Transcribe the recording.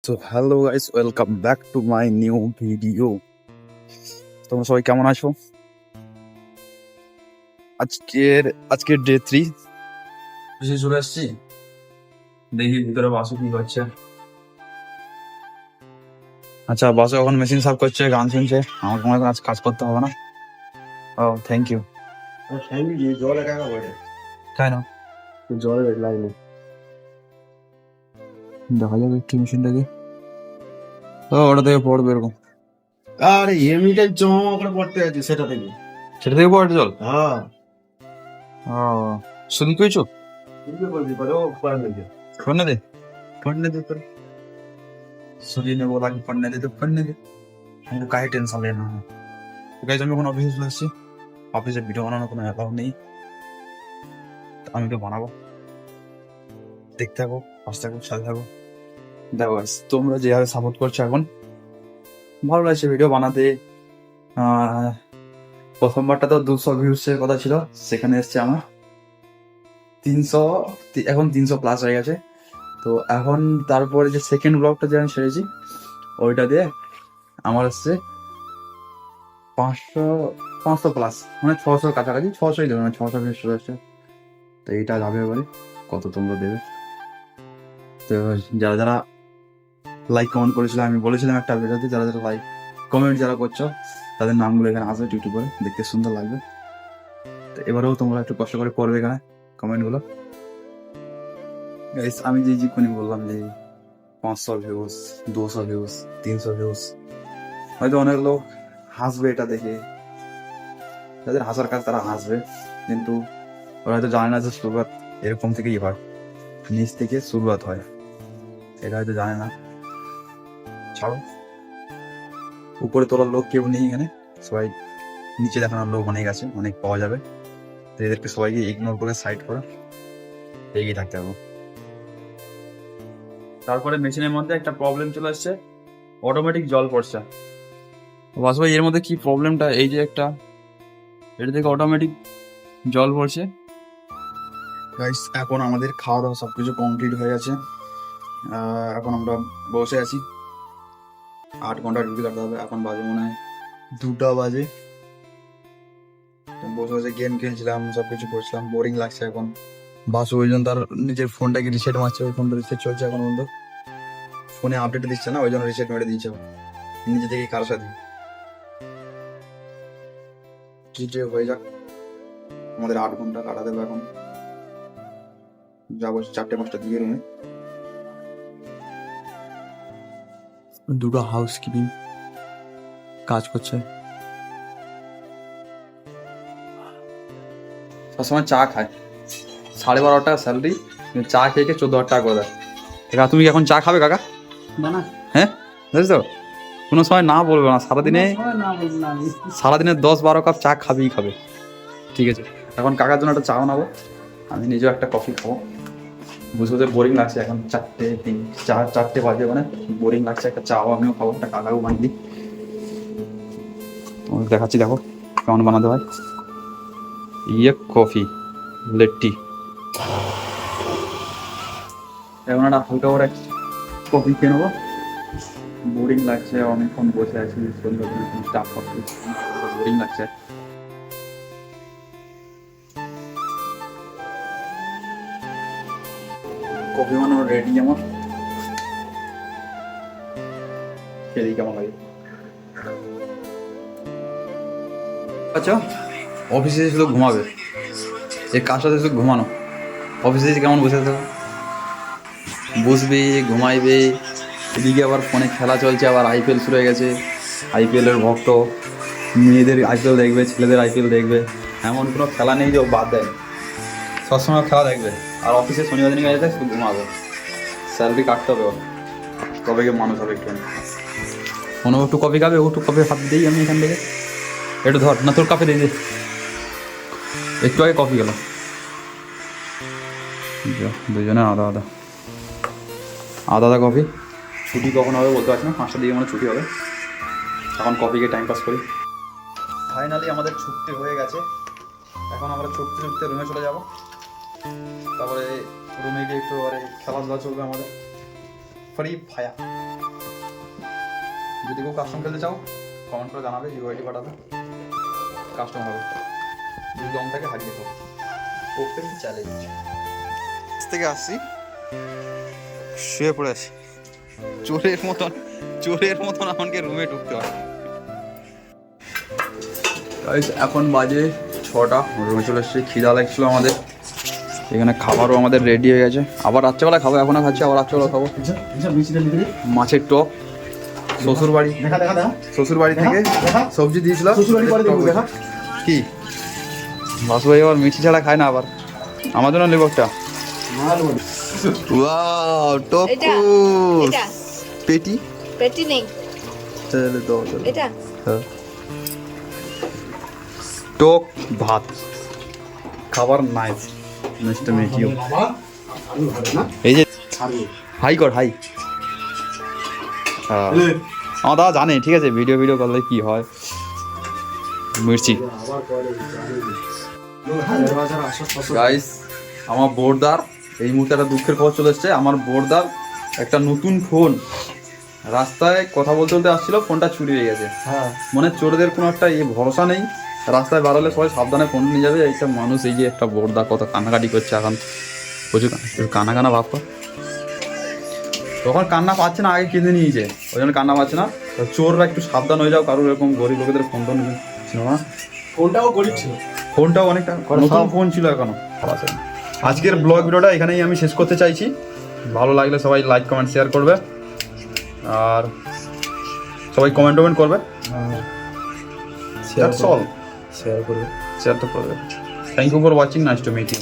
So hello guys, welcome back to my new video. তোমরা সবাই কেমন আছো? আজকের ডে 3 বেশি চলে আসছি। দেখি ভিতরে বাসু কি করছে। আচ্ছা, বাসু এখন মেশিন সাফ করছে, গান শুনছে। আমার কোনো আজ কাজ করতে হবে না। ও থ্যাংক ইউ। জল একা একা পড়ে তাই না? জলে লাগলো। দেখা যাবে একটু মেশিনটাকে। ও ওটা থেকে পড়বে এরকম। আরে এমনিটাই জমা করে পড়তে আছে সেটা থেকে। সেটা থেকে পড়ে জল? হ্যাঁ ও শুনি কইছো? বুঝতে পারবি পারো পড়ে দে पढ़ने दे तो सूर्य ने बोला कि पढ़ने दे तो पढ़ने दे, हमको काहे टेंशन लेना है। तो गाइस আমি এখন অফিসে চলে আসছি। অফিসে ভিডিও বানানোর কোনো অ্যালাউ নেই, তো আমি তো বানাবো। দেখতে থাকো, আসতে থাকো, সাথে থাকো। দেখো গাইস, তোমরা যেভাবে সাপোর্ট করছো এখন ভালো লাগছে ভিডিও বানাতে। প্রথমবারটা তো 200 ভিউজের কথা ছিল, সেখানে এসছে আমার 300, এখন 300 প্লাস হয়ে গেছে। তো এখন তারপরে যে সেকেন্ড ব্লগটা যে আমি ছেড়েছি ওইটা দিয়ে আমার হচ্ছে 500 প্লাস, মানে 600 কাছাকাছি, 600ই দেবে, মানে 600 ভিউজ চলে আসছে। তো এইটা যাবে এবারে, কত তোমরা দেবে। তো যারা যারা লাইক কমেন্ট করেছিল, আমি বলেছিলাম একটা ভিডিওতে, যারা যারা লাইক কমেন্ট যারা করছো তাদের নামগুলো এখানে আসবে ইউটিউবে, দেখতে সুন্দর লাগবে। তো এবারেও তোমরা একটু কষ্ট করে করবে এখানে কমেন্টগুলো। গাইস আমি যে কোনি বললাম যে 500 ভিউজ, 200 ভিউজ, 300 ভিউজ, হয়তো অনেক লোক হাসবে এটা দেখে, যাদের হাসার কাজ তারা হাসবে, কিন্তু ওরা হয়তো জানে না যে শুরুয়াত এরকম থেকেই হয়, নিচ থেকে শুরুয়াত হয়, এটা হয়তো জানে না। ছাড়ো, উপরে তোলার লোক কেউ নেই এখানে, সবাই নিচে দেখানোর লোক অনেক আছে, অনেক পাওয়া যাবে। তো এদেরকে সবাইকে ইগনোর করে সাইড করে এগিয়ে থাকতে হবে। তারপরে মেশিনের মধ্যে একটা প্রবলেম চলে আসছে, অটোমেটিক জল পড়ছে। বাস ভাই, এর মধ্যে কি প্রবলেমটা? এই যে একটা, এটা থেকে অটোমেটিক জল পড়ছে। গাইস এখন আমাদের খাওয়া দাওয়া সব কিছু কমপ্লিট হয়ে গেছে। এখন আমরা বসে আছি, 8 ঘন্টা ডিউটি কাটতে হবে। এখন বাজে মনে হয় 2টা বাজে। বসে বসে গেম খেলছিলাম, সব কিছু করছিলাম, বোরিং লাগছে এখন। বাসু ওই জন্য তার নিজের ফোনটাকে রিসেট মারছে, ওই ফোনটা রিসেট চলছে এখন পর্যন্ত, ফোনে আপডেট দিচ্ছে না, ওই জন্য রিসেট মেরে দিয়েছে নিজে থেকে। কারোর সাথে কি যে হয়ে যাক, আমাদের 8 ঘন্টা কাটাতে হবে। এখন যাবো 4টে-5টার দিকে রুমে। দুটো হাউস কিপিং কাজ করছে, সবসময় চা খায়। 12.5 টাকা স্যালারি, চা খেয়ে 14,000 টাকা করে দেয়। কাকা তুমি কি এখন চা খাবে কাকা? না হ্যাঁ বুঝছো, কোনো সময় না বলবে না, সারাদিনে 10-12 কাপ চা খাবেই খাবে। ঠিক আছে, এখন কাকার জন্য একটা চা বানাবো, আমি নিজেও একটা কফি খাবো। বুঝে বুঝে বোরিং লাগছে, এখন 4টে বাজে, মানে বোরিং লাগছে। একটা চাও আমিও খাবো, একটা কাকাও বানিয়ে দিই। তোমাকে দেখাচ্ছি, দেখো কেমন বানাতে হয়। কফি লেট্টি, এখন একটা হালকা করে কফি খেয়ে নেবো। বোরিং লাগছে, অনেকক্ষণ বসে আছি, সুন্দর স্টাফ করতে, বোরিং লাগছে। কফি বানানো রেডি আমার, খেয়ে দিই কেমন লাগে। আচ্ছা, অফিসে শুধু ঘুমাবে, এই কাজটা শুধু ঘুমানো। অফিসে কেমন বসে থাকো, বসবে, ঘুমাইবে, এদিকে আবার ফোনে খেলা চলছে, আবার আইপিএল শুরু হয়ে গেছে। আইপিএলের ভক্ত, মেয়েদের আইপিএল দেখবে, ছেলেদের আইপিএল দেখবে, এমন কোনো খেলা নেই যে ও বাদ দেয়, সবসময় খেলা দেখবে। আর অফিসে শনিবার দিন গেছে শুধু ঘুমাবে, স্যালারি কাটতে হবে ওর। কবে গিয়ে মানুষ হবে একটু। কোনো একটু কফি খাবে, ও একটু কফি হাত দিই আমি এখান থেকে, একটু ধর না, তোর কাপে দিয়ে দে। একটু আগে কফি গেল, দুজনে আদা আদা কফি। ছুটি কখন হবে বলতে পারছি না, 5টার দিকে মানে ছুটি হবে। এখন কফিকে টাইম পাস করি। ফাইনালি আমাদের ছুটি হয়ে গেছে, এখন আমরা ছুটতে ছুটতে রুমে চলে যাব। তারপরে রুমে গিয়ে একটু খেলাধুলা চলবে আমাদের, ফ্রি ফায়ার। যদি কেউ কাস্টম খেলতে চাও কমেন্ট করে জানাবে, ইউআইডি পাঠাবে, কাস্টম হবে। যদি দম থাকে হারিয়ে দেবো, ওপেন চ্যালেঞ্জ। থেকে আসছি, শুয়ে পড়ে আছি চোরের মতন আমাকে রুমে ঢুকতে হয়। এখন বাজে 6টা, রুমে চলে এসেছি। খিদা লাগছিল আমাদের, এখানে খাবারও আমাদের রেডি হয়ে গেছে। আবার রাত্রেবেলা খাবো, এখনো খাচ্ছি, আবার রাত্রেবেলা খাবো। মাছের টক শ্বশুর বাড়ি থেকে সবজি দিয়েছিল। কি বাসু ভাই আবার মিষ্টি ছাড়া খায় না, আবার আমার জন্য নেবো একটা। ওয়াও টকুস পেটি নেই চলে দাও এটা। হ্যাঁ, টক ভাত খাবার নাইস মিস্টার মেটিও। এই যে হাই কর হাই। আমার দাদা জানে, ঠিক আছে, ভিডিও করলে কি হয়। মির্চি গাইস, আমার বোরদার এই মুহূর্তে একটা দুঃখের খবর চলে এসছে। আমার বোরদার একটা নতুন ফোন রাস্তায় কথা বলতে আসছিল, ফোনটা চুরি হয়ে গেছে। মানে চোরদের কোনো একটা ভরসা নেই, রাস্তায় বাড়ালে সবাই সাবধানে ফোন নিয়ে যাবে। এইসব মানুষ, এই যে একটা বোরদা কত কান্নাকাটি করছে এখন, প্রচুর কান্না ভাব কর। তখন কান্না পাচ্ছে না, আগে কিনে নিয়েছে, ওই জন্য কান্না পাচ্ছে না। চোররা একটু সাবধান হয়ে যাও, কারোর এরকম গরিব লোকেদের ফোন টোন ছিল না। ফোনটাও গরিব ছিল, ফোনটাও অনেকটা নতুন ফোন ছিল এখনো। আজকের ব্লগ ভিডিওটা এখানেই আমি শেষ করতে চাইছি। ভালো লাগলে সবাই লাইক কমেন্ট শেয়ার করবে, আর সবাই কমেন্ট করবে, শেয়ার তো করবে। Thank you for watching, nice to meet you.